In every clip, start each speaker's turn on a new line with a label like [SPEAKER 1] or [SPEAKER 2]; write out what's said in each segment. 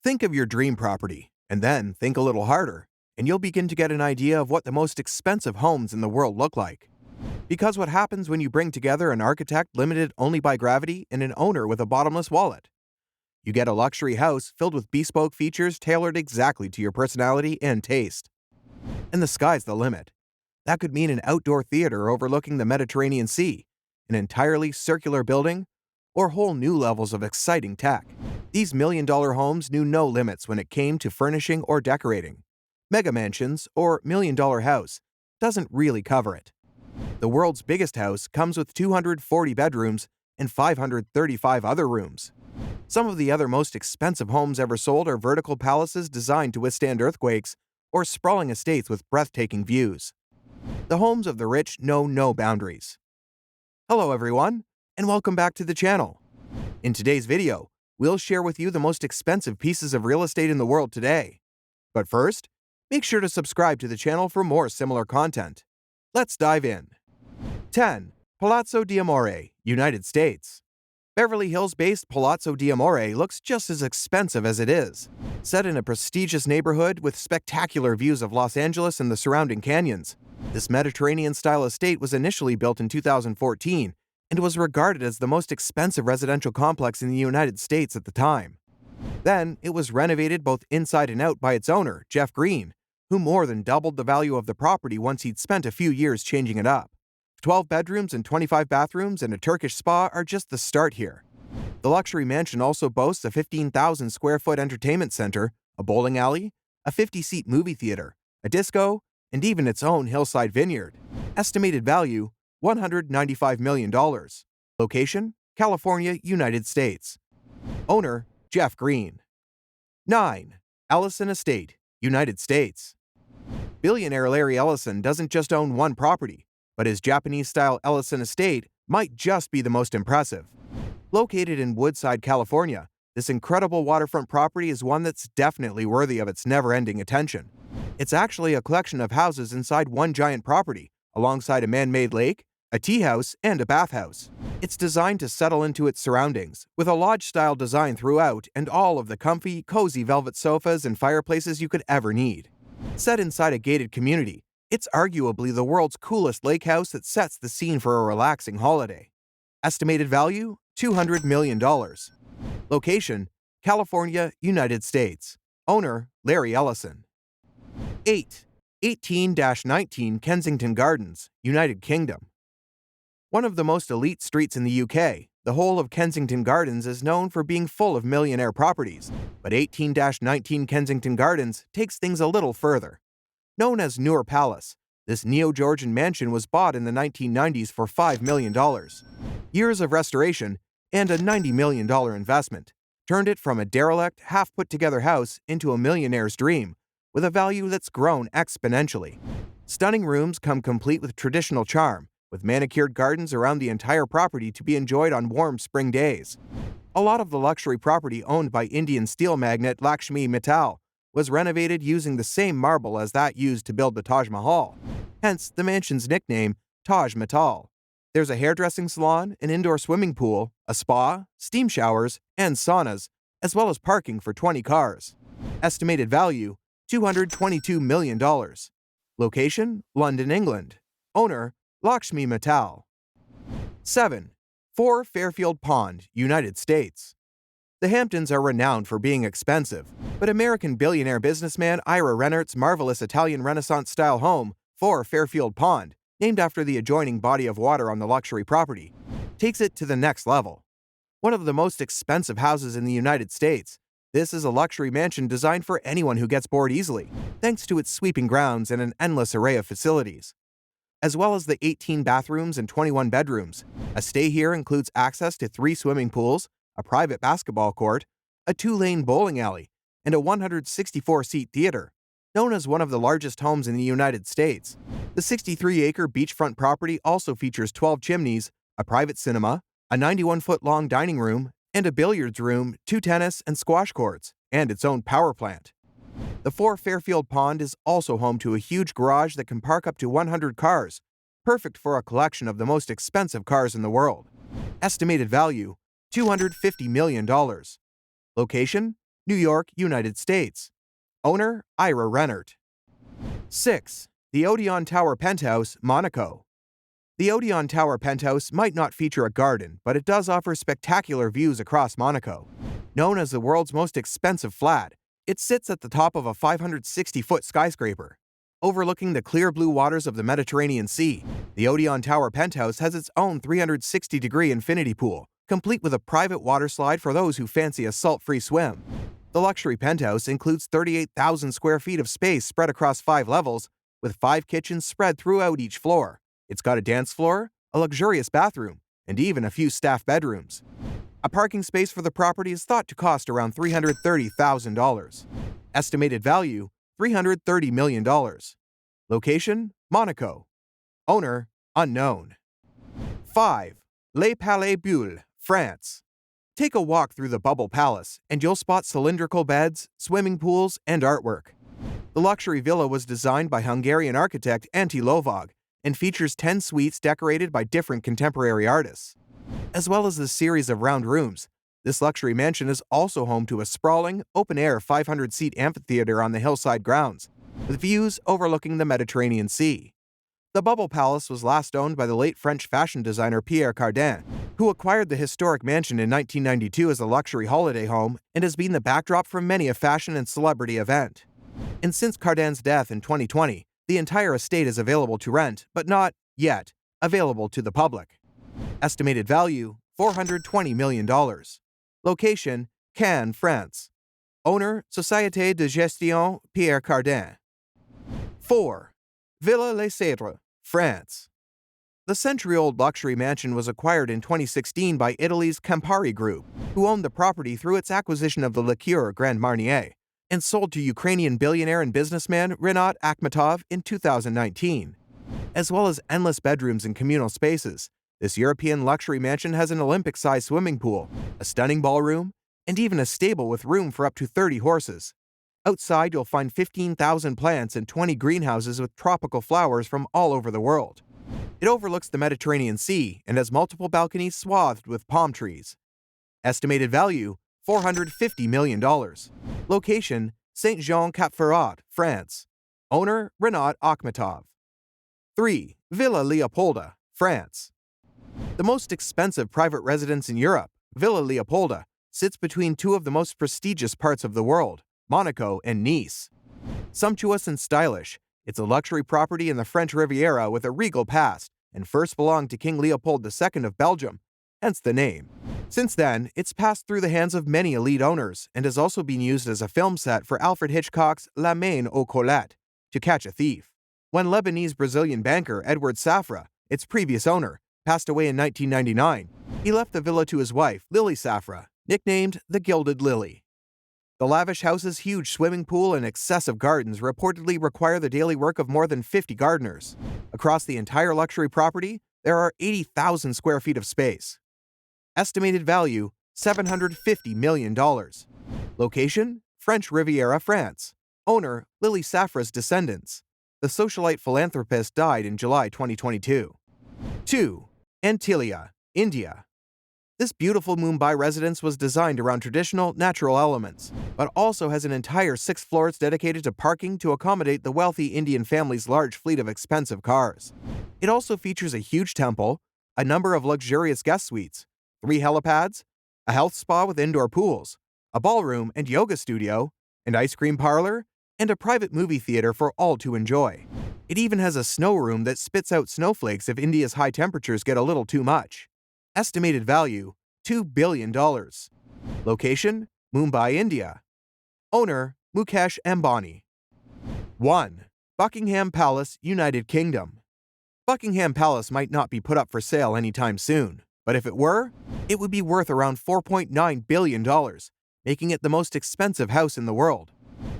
[SPEAKER 1] Think of your dream property, and then think a little harder, and you'll begin to get an idea of what the most expensive homes in the world look like. Because what happens when you bring together an architect limited only by gravity and an owner with a bottomless wallet? You get a luxury house filled with bespoke features tailored exactly to your personality and taste. And the sky's the limit. That could mean an outdoor theater overlooking the Mediterranean Sea, an entirely circular building, or whole new levels of exciting tech. These million-dollar homes knew no limits when it came to furnishing or decorating. Mega mansions, or million-dollar house, doesn't really cover it. The world's biggest house comes with 240 bedrooms and 535 other rooms. Some of the other most expensive homes ever sold are vertical palaces designed to withstand earthquakes, or sprawling estates with breathtaking views. The homes of the rich know no boundaries. Hello everyone, and welcome back to the channel. In today's video, we'll share with you the most expensive pieces of real estate in the world today. But first, make sure to subscribe to the channel for more similar content. Let's dive in. 10. Palazzo d'Amore, United States. Beverly Hills-based Palazzo d'Amore looks just as expensive as it is. Set in a prestigious neighborhood with spectacular views of Los Angeles and the surrounding canyons, this Mediterranean-style estate was initially built in 2014 and was regarded as the most expensive residential complex in the United States at the time. Then, it was renovated both inside and out by its owner, Jeff Green, who more than doubled the value of the property once he'd spent a few years changing it up. 12 bedrooms and 25 bathrooms and a Turkish spa are just the start here. The luxury mansion also boasts a 15,000 square foot entertainment center, a bowling alley, a 50-seat movie theater, a disco, and even its own hillside vineyard. Estimated value, $195 million. Location, California, United States. Owner, Jeff Green. 9. Ellison Estate, United States. Billionaire Larry Ellison doesn't just own one property, but his Japanese-style Ellison Estate might just be the most impressive. Located in Woodside, California, this incredible waterfront property is one that's definitely worthy of its never-ending attention. It's actually a collection of houses inside one giant property, alongside a man-made lake, a tea house, and a bathhouse. It's designed to settle into its surroundings, with a lodge-style design throughout and all of the comfy, cozy velvet sofas and fireplaces you could ever need. Set inside a gated community, it's arguably the world's coolest lake house that sets the scene for a relaxing holiday. Estimated value, $200 million. Location, California, United States. Owner, Larry Ellison. 8. 18-19 Kensington Gardens, United Kingdom. One of the most elite streets in the UK, the whole of Kensington Gardens is known for being full of millionaire properties, but 18-19 Kensington Gardens takes things a little further. Known as Noor Palace, this neo-Georgian mansion was bought in the 1990s for $5 million. Years of restoration and a $90 million investment turned it from a derelict, half-put-together house into a millionaire's dream, with a value that's grown exponentially. Stunning rooms come complete with traditional charm, with manicured gardens around the entire property to be enjoyed on warm spring days. A lot of the luxury property owned by Indian steel magnate Lakshmi Mittal was renovated using the same marble as that used to build the Taj Mahal, hence the mansion's nickname, Taj Mahal. There's a hairdressing salon, an indoor swimming pool, a spa, steam showers, and saunas, as well as parking for 20 cars. Estimated value, $222 million. Location, London, England. Owner, Lakshmi Mittal. 7. 4 Fairfield Pond, United States. The Hamptons are renowned for being expensive, but American billionaire businessman Ira Rennert's marvelous Italian Renaissance-style home, 4 Fairfield Pond, named after the adjoining body of water on the luxury property, takes it to the next level. One of the most expensive houses in the United States, this is a luxury mansion designed for anyone who gets bored easily, thanks to its sweeping grounds and an endless array of facilities. As well as the 18 bathrooms and 21 bedrooms, a stay here includes access to 3 swimming pools, a private basketball court, a 2-lane bowling alley, and a 164-seat theater. Known as one of the largest homes in the United States, the 63-acre beachfront property also features 12 chimneys, a private cinema, a 91-foot-long dining room, and a billiards room, 2 tennis and squash courts, and its own power plant. The 4 Fairfield Pond is also home to a huge garage that can park up to 100 cars, perfect for a collection of the most expensive cars in the world. Estimated value, $250 million. Location, New York, United States. Owner, Ira Rennert. 6. The ODEON Tower Penthouse, Monaco. The ODEON Tower Penthouse might not feature a garden, but it does offer spectacular views across Monaco. Known as the world's most expensive flat, it sits at the top of a 560-foot skyscraper. Overlooking the clear blue waters of the Mediterranean Sea, the ODEON Tower Penthouse has its own 360-degree infinity pool, complete with a private water slide for those who fancy a salt-free swim. The luxury penthouse includes 38,000 square feet of space spread across 5 levels, with 5 kitchens spread throughout each floor. It's got a dance floor, a luxurious bathroom, and even a few staff bedrooms. A parking space for the property is thought to cost around $330,000. Estimated value, $330 million. Location, Monaco. Owner, unknown. 5. Les Palais Bulles, France. Take a walk through the Bubble Palace, and you'll spot cylindrical beds, swimming pools, and artwork. The luxury villa was designed by Hungarian architect Antilia and features 10 suites decorated by different contemporary artists. As well as a series of round rooms, this luxury mansion is also home to a sprawling, open-air 500-seat amphitheater on the hillside grounds, with views overlooking the Mediterranean Sea. The Bubble Palace was last owned by the late French fashion designer Pierre Cardin, who acquired the historic mansion in 1992 as a luxury holiday home and has been the backdrop for many a fashion and celebrity event. And since Cardin's death in 2020, the entire estate is available to rent, but not, yet, available to the public. Estimated value, $420 million. Location, Cannes, France. Owner, Société de Gestion Pierre Cardin. 4. Villa Les Cèdres, France. The century-old luxury mansion was acquired in 2016 by Italy's Campari Group, who owned the property through its acquisition of the liqueur Grand Marnier, and sold to Ukrainian billionaire and businessman Rinat Akhmetov in 2019. As well as endless bedrooms and communal spaces, this European luxury mansion has an Olympic-sized swimming pool, a stunning ballroom, and even a stable with room for up to 30 horses. Outside, you'll find 15,000 plants and 20 greenhouses with tropical flowers from all over the world. It overlooks the Mediterranean Sea and has multiple balconies swathed with palm trees. Estimated value, $450 million. Location, Saint-Jean-Cap-Ferrat, France. Owner, Rinat Akhmetov. 3. Villa Leopolda, France. The most expensive private residence in Europe, Villa Leopolda, sits between two of the most prestigious parts of the world, Monaco and Nice. Sumptuous and stylish, it's a luxury property in the French Riviera with a regal past and first belonged to King Leopold II of Belgium, hence the name. Since then, it's passed through the hands of many elite owners and has also been used as a film set for Alfred Hitchcock's La Main aux Colettes, To Catch a Thief. When Lebanese-Brazilian banker Edward Safra, its previous owner, passed away in 1999, he left the villa to his wife, Lily Safra, nicknamed the Gilded Lily. The lavish house's huge swimming pool and excessive gardens reportedly require the daily work of more than 50 gardeners. Across the entire luxury property, there are 80,000 square feet of space. Estimated value, $750 million. Location, French Riviera, France. Owner, Lily Safra's descendants. The socialite philanthropist died in July 2022. 2. Antilia, India. This beautiful Mumbai residence was designed around traditional, natural elements, but also has an entire 6 floors dedicated to parking to accommodate the wealthy Indian family's large fleet of expensive cars. It also features a huge temple, a number of luxurious guest suites, 3 helipads, a health spa with indoor pools, a ballroom and yoga studio, an ice cream parlor, and a private movie theater for all to enjoy. It even has a snow room that spits out snowflakes if India's high temperatures get a little too much. Estimated value, $2 billion. Location, Mumbai, India. Owner, Mukesh Ambani. 1. Buckingham Palace, United Kingdom. Buckingham Palace might not be put up for sale anytime soon, but if it were, it would be worth around $4.9 billion, making it the most expensive house in the world.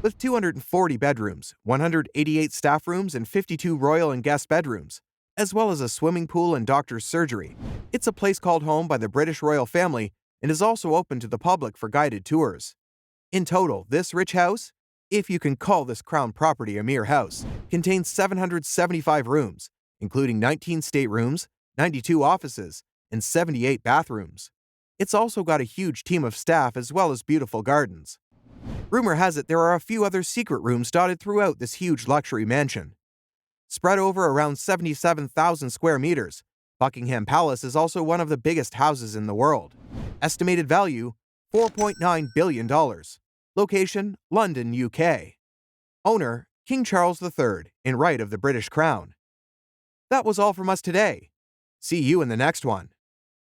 [SPEAKER 1] With 240 bedrooms, 188 staff rooms, and 52 royal and guest bedrooms, as well as a swimming pool and doctor's surgery, it's a place called home by the British royal family and is also open to the public for guided tours. In total, this rich house, if you can call this crown property a mere house, contains 775 rooms, including 19 staterooms, 92 offices, and 78 bathrooms. It's also got a huge team of staff as well as beautiful gardens. Rumor has it there are a few other secret rooms dotted throughout this huge luxury mansion. Spread over around 77,000 square meters, Buckingham Palace is also one of the biggest houses in the world. Estimated value, $4.9 billion. Location, London, UK. Owner, King Charles III, in right of the British Crown. That was all from us today. See you in the next one.